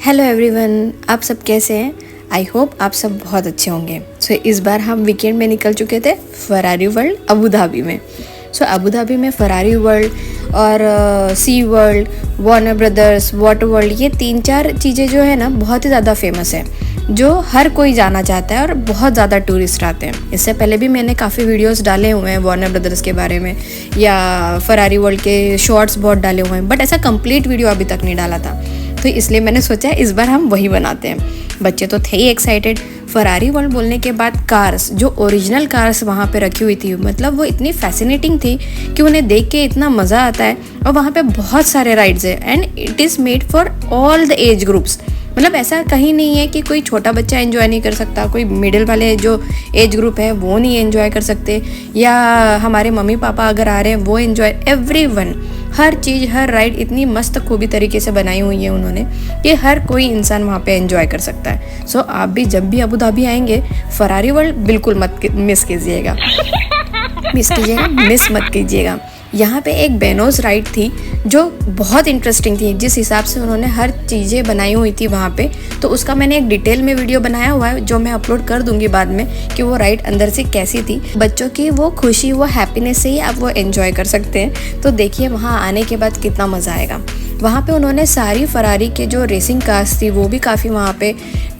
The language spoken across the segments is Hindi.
हेलो एवरीवन, आप सब कैसे हैं? आई होप आप सब बहुत अच्छे होंगे। इस बार हम वीकेंड में निकल चुके थे फरारी वर्ल्ड अबू धाबी में। अबू धाबी में फरारी वर्ल्ड और Sea World, Warner Brothers, Water World, ये 3-4 चीज़ें जो है ना बहुत ही ज़्यादा फेमस है, जो हर कोई जाना चाहता है और बहुत ज़्यादा टूरिस्ट आते हैं। इससे पहले भी मैंने काफ़ी वीडियोस डाले हुए हैं वार्नर ब्रदर्स के बारे में या फरारी वर्ल्ड के शॉर्ट्स बहुत डाले हुए हैं, बट ऐसा कंप्लीट वीडियो अभी तक नहीं डाला था। तो इसलिए मैंने सोचा इस बार हम वही बनाते हैं। बच्चे तो थे ही एक्साइटेड। फरारी वर्ल्ड बोलने के बाद कार्स, जो ओरिजिनल कार्स वहाँ पे रखी हुई थी, मतलब वो इतनी फैसिनेटिंग थी कि उन्हें देख के इतना मज़ा आता है। और वहाँ पे बहुत सारे राइड्स है and it is made for all the age groups. मतलब ऐसा कहीं नहीं है कि कोई छोटा बच्चा एंजॉय नहीं कर सकता, कोई मिडिल वाले जो एज ग्रुप है वो नहीं एंजॉय कर सकते, या हमारे मम्मी पापा अगर आ रहे हैं वो एंजॉय, एवरीवन। हर चीज़, हर राइड इतनी मस्त खूबी तरीके से बनाई हुई है उन्होंने कि हर कोई इंसान वहाँ पे एंजॉय कर सकता है। आप भी जब भी अबू धाबी आएंगे फरारी वर्ल्ड बिल्कुल मत मिस कीजिएगा, मिस मत कीजिएगा। यहाँ पे एक बेनोस राइड थी जो बहुत इंटरेस्टिंग थी, जिस हिसाब से उन्होंने हर चीज़ें बनाई हुई थी वहाँ पे। तो उसका मैंने एक डिटेल में वीडियो बनाया हुआ है जो मैं अपलोड कर दूंगी बाद में, कि वो राइड अंदर से कैसी थी। बच्चों की वो खुशी, वो हैप्पीनेस से ही आप वो एंजॉय कर सकते हैं। तो देखिए वहाँ आने के बाद कितना मज़ा आएगा। वहाँ पे उन्होंने सारी फरारी के जो रेसिंग कार्स थी वो भी काफ़ी वहाँ पे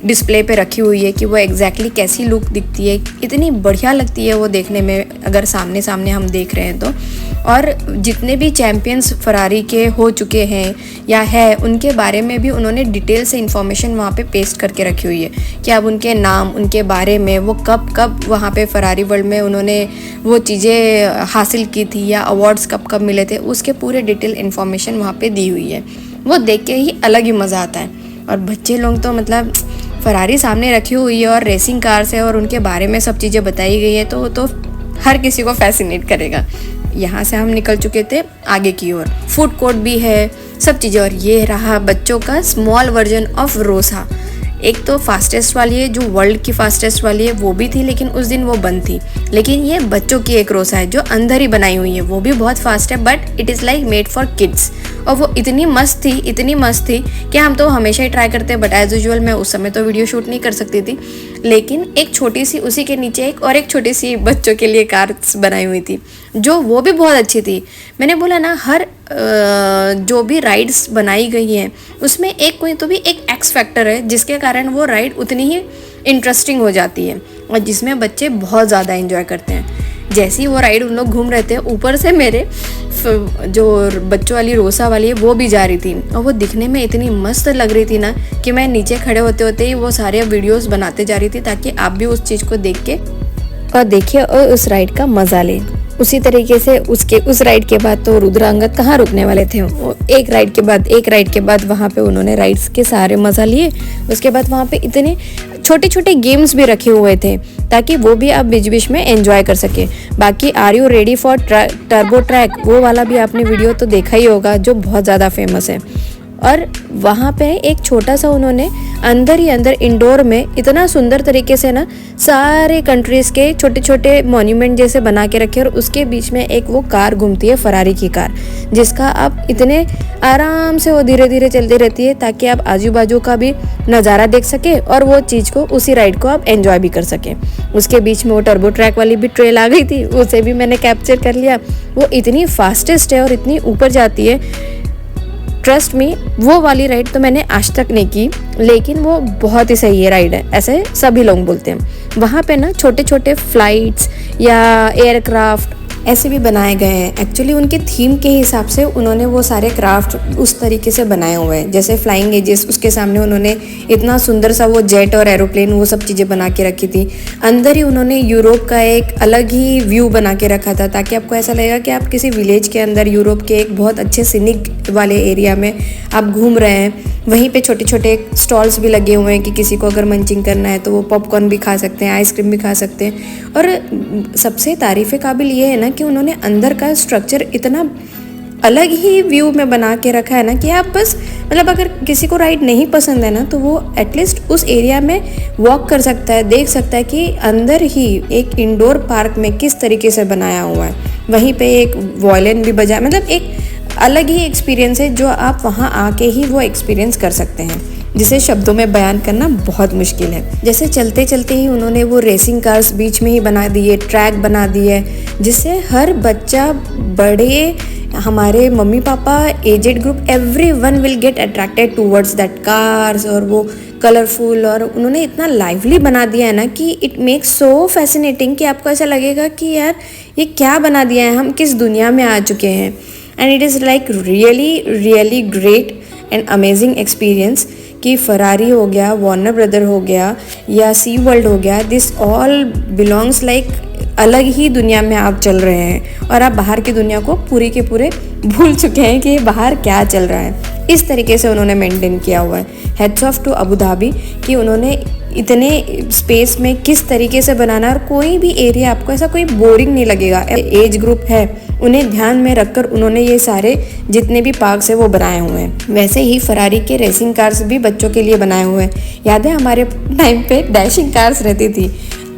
डिस्प्ले पे रखी हुई है कि वो एग्जैक्टली कैसी लुक दिखती है। इतनी बढ़िया लगती है वो देखने में अगर सामने सामने हम देख रहे हैं तो। और जितने भी चैम्पियंस फरारी के हो चुके हैं या है, उनके बारे में भी उन्होंने डिटेल से इन्फॉर्मेशन वहाँ पे पेस्ट करके रखी हुई है कि अब उनके नाम, उनके बारे में, वो कब वहाँ पे फरारी वर्ल्ड में उन्होंने वो चीज़ें हासिल की थी या अवार्ड्स कब मिले थे, उसके पूरे डिटेल इन्फॉर्मेशन वहाँ पे दी हुई है। वो देख के ही अलग ही मज़ा आता है। और बच्चे लोग तो मतलब फरारी सामने रखी हुई है और रेसिंग कार्स है और उनके बारे में सब चीज़ें बताई गई है, तो हर किसी को फैसिनेट करेगा। यहाँ से हम निकल चुके थे आगे की ओर। फूड कोर्ट भी है, सब चीज़ें। और ये रहा बच्चों का स्मॉल वर्जन ऑफ रोसा। एक तो फास्टेस्ट वाली है, जो वर्ल्ड की फास्टेस्ट वाली है, वो भी थी लेकिन उस दिन वो बंद थी। लेकिन ये बच्चों की एक रोसा है जो अंदर ही बनाई हुई है, वो भी बहुत फास्ट है, but it is like made for kids. और वो इतनी मस्त थी कि हम तो हमेशा ही ट्राई करते हैं, बट एज यूजुअल मैं उस समय तो वीडियो शूट नहीं कर सकती थी। लेकिन एक छोटी सी, उसी के नीचे एक छोटी सी बच्चों के लिए कार्स बनाई हुई थी, जो वो भी बहुत अच्छी थी। मैंने बोला ना, हर जो भी राइड्स बनाई गई हैं उसमें एक कोई तो भी एक एक्स फैक्टर है जिसके कारण वो राइड उतनी ही इंटरेस्टिंग हो जाती है और जिसमें बच्चे बहुत ज़्यादा एंजॉय करते हैं। जैसे ही वो राइड उन लोग घूम रहे थे, ऊपर से मेरे जो बच्चों वाली रोसा वाली है वो भी जा रही थी और वो दिखने में इतनी मस्त लग रही थी ना कि मैं नीचे खड़े होते होते ही वो सारे वीडियोस बनाते जा रही थी ताकि आप भी उस चीज़ को देख के और देखिए और उस राइड का मज़ा लें। उसी तरीके से उस राइड के बाद तो रुद्रांगद कहाँ रुकने वाले थे, एक राइड के बाद वहाँ पे उन्होंने राइड्स के सारे मज़ा लिए। उसके बाद वहाँ पे इतने छोटे छोटे गेम्स भी रखे हुए थे ताकि वो भी आप बीच बीच में एंजॉय कर सके। बाकी are you ready for turbo track, वो वाला भी आपने वीडियो तो देखा ही होगा, जो बहुत ज़्यादा फेमस है। और वहाँ पे एक छोटा सा उन्होंने अंदर ही अंदर इंडोर में इतना सुंदर तरीके से ना सारे कंट्रीज़ के छोटे छोटे मॉन्यूमेंट जैसे बना के रखे, और उसके बीच में एक वो कार घूमती है, फरारी की कार, जिसका आप इतने आराम से वो धीरे धीरे चलती रहती है ताकि आप आजू बाजू का भी नज़ारा देख सके और वो चीज़ को, उसी राइड को आप एंजॉय भी कर सकें। उसके बीच में वो टर्बो ट्रैक वाली भी ट्रेल आ गई थी, उसे भी मैंने कैप्चर कर लिया। वो इतनी फास्टेस्ट है और इतनी ऊपर जाती है, ट्रस्ट मी, वो वाली राइड तो मैंने आज तक नहीं की, लेकिन वो बहुत ही सही है राइड है, ऐसे सभी लोग बोलते हैं। वहाँ पे ना छोटे छोटे फ्लाइट्स या एयरक्राफ्ट ऐसे भी बनाए गए हैं। एक्चुअली उनके थीम के हिसाब से उन्होंने वो सारे क्राफ्ट उस तरीके से बनाए हुए हैं। जैसे फ्लाइंग एजेस, उसके सामने उन्होंने इतना सुंदर सा वो जेट और एरोप्लेन, वो सब चीज़ें बना के रखी थी। अंदर ही उन्होंने यूरोप का एक अलग ही व्यू बना के रखा था ताकि आपको ऐसा लगेगा कि आप किसी विलेज के अंदर यूरोप के एक बहुत अच्छे सिनिक वाले एरिया में आप घूम रहे हैं। वहीं पे छोटे छोटे स्टॉल्स भी लगे हुए हैं कि किसी को अगर मंचिंग करना है तो वो पॉपकॉर्न भी खा सकते हैं, आइसक्रीम भी खा सकते हैं। और सबसे तारीफ़ काबिल ये है ना कि उन्होंने अंदर का स्ट्रक्चर इतना अलग ही व्यू में बना के रखा है ना कि आप बस, मतलब अगर किसी को राइड नहीं पसंद है ना तो वो एटलीस्ट उस एरिया में वॉक कर सकता है, देख सकता है कि अंदर ही एक इंडोर पार्क में किस तरीके से बनाया हुआ है। वहीं पे एक वॉयलिन भी बजा, मतलब एक अलग ही एक्सपीरियंस है जो आप वहाँ आके ही वो एक्सपीरियंस कर सकते हैं। जिसे शब्दों में बयान करना बहुत मुश्किल है। जैसे चलते चलते ही उन्होंने वो रेसिंग कार्स बीच में ही बना दिए, ट्रैक बना दिए, जिससे हर बच्चा, बड़े, हमारे mummy papa, aged group, everyone will get attracted towards that cars. और वो कलरफुल, और उन्होंने इतना लाइवली बना दिया है ना कि इट मेक्स सो फैसिनेटिंग कि आपको ऐसा लगेगा कि यार ये क्या बना दिया है, हम किस दुनिया में आ चुके हैं। And it is like really great and amazing experience कि फरारी हो गया, वार्नर ब्रदर हो गया या सी वर्ल्ड हो गया, दिस ऑल बिलोंग्स लाइक अलग ही दुनिया में आप चल रहे हैं और आप बाहर की दुनिया को पूरी के पूरे भूल चुके हैं कि बाहर क्या चल रहा है। इस तरीके से उन्होंने मेंटेन किया हुआ है। Heads off to Abu Dhabi कि उन्होंने इतने स्पेस में किस तरीके से बनाना, और कोई भी एरिया आपको ऐसा कोई बोरिंग नहीं लगेगा। एज ग्रुप है उन्हें ध्यान में रखकर उन्होंने ये सारे जितने भी पार्क्स है वो बनाए हुए हैं। वैसे ही फरारी के रेसिंग कार्स भी बच्चों के लिए बनाए हुए हैं। याद है हमारे टाइम पे डैशिंग कार्स रहती थी,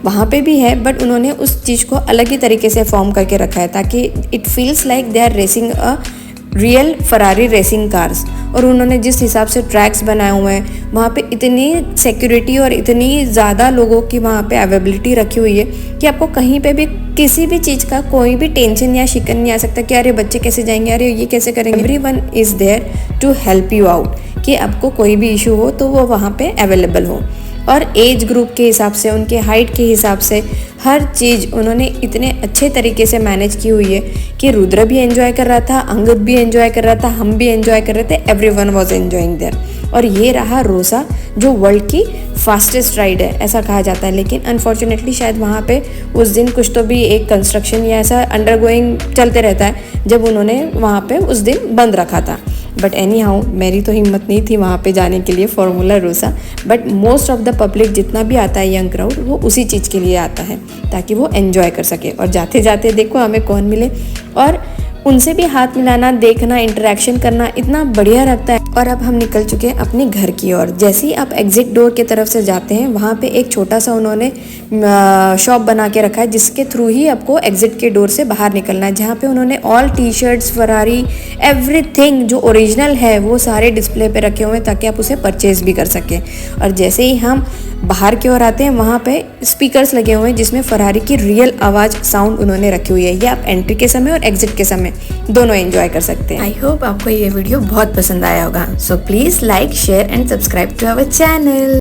वहाँ पे भी है, बट उन्होंने उस चीज़ को अलग ही तरीके से फॉर्म करके रखा है ताकि it feels like they are racing a real Ferrari racing cars. और उन्होंने जिस हिसाब से ट्रैक्स बनाए हुए हैं वहाँ पे इतनी सिक्योरिटी और इतनी ज़्यादा लोगों की वहाँ पे अवेलेबिलिटी रखी हुई है कि आपको कहीं पे भी किसी भी चीज़ का कोई भी टेंशन या शिकन नहीं आ सकता कि अरे बच्चे कैसे जाएंगे, अरे ये कैसे करेंगे। Everyone is there to help you out कि आपको कोई भी इशू हो तो वो वहाँ पे अवेलेबल हो। और एज ग्रुप के हिसाब से, उनके हाइट के हिसाब से हर चीज़ उन्होंने इतने अच्छे तरीके से मैनेज की हुई है कि रुद्र भी एंजॉय कर रहा था, अंगद भी एंजॉय कर रहा था, हम भी एंजॉय कर रहे थे, एवरीवन वाज एंजॉइंग देयर। और ये रहा रोसा जो वर्ल्ड की फास्टेस्ट राइड है ऐसा कहा जाता है, लेकिन अनफॉर्चुनेटली शायद वहाँ पे उस दिन कुछ तो भी एक कंस्ट्रक्शन या ऐसा अंडरगोइंग चलते रहता है जब उन्होंने वहाँ पे उस दिन बंद रखा था। बट एनी हाउ मेरी तो हिम्मत नहीं थी वहाँ पे जाने के लिए formula Rossa, but most of the public जितना भी आता है, यंग क्राउड, वो उसी चीज़ के लिए आता है ताकि वो एंजॉय कर सके। और जाते जाते देखो हमें कौन मिले, और उनसे भी हाथ मिलाना, देखना, इंटरेक्शन करना इतना बढ़िया लगता है। और अब हम निकल चुके हैं अपने घर की ओर। जैसे ही आप एग्जिट डोर की तरफ से जाते हैं वहाँ पे एक छोटा सा उन्होंने शॉप बना के रखा है जिसके थ्रू ही आपको एग्जिट के डोर से बाहर निकलना है, जहाँ पे उन्होंने all T shirts, Ferrari, everything जो ओरिजिनल है वो सारे डिस्प्ले पे रखे हुए हैं ताकि आप उसे परचेज भी कर सकें। और जैसे ही हम बाहर की ओर आते हैं वहाँ पे स्पीकर्स लगे हुए हैं जिसमें फरारी की रियल आवाज़, साउंड उन्होंने रखी हुई है। ये आप एंट्री के समय और एग्जिट के समय दोनों एंजॉय कर सकते हैं। आई होप आपको ये वीडियो बहुत पसंद आया होगा। So please like, share and subscribe to our channel.